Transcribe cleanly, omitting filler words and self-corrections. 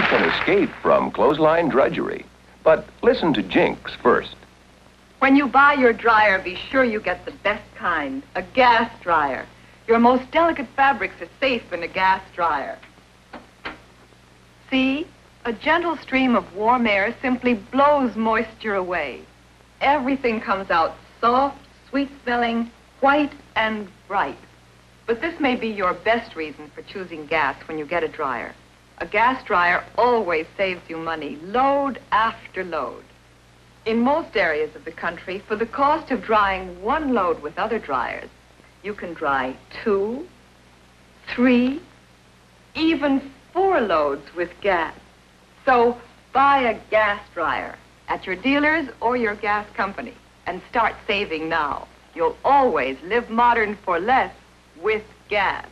can escape from clothesline drudgery. But listen to Jinx first. When you buy your dryer, be sure you get the best kind, a gas dryer. Your most delicate fabrics are safe in a gas dryer. See? A gentle stream of warm air simply blows moisture away. Everything comes out soft, sweet-smelling, white and bright. But this may be your best reason for choosing gas when you get a dryer. A gas dryer always saves you money, load after load. In most areas of the country, for the cost of drying one load with other dryers, you can dry 2, 3, even 4 loads with gas. So buy a gas dryer at your dealers or your gas company and start saving now. You'll always live modern for less with gas.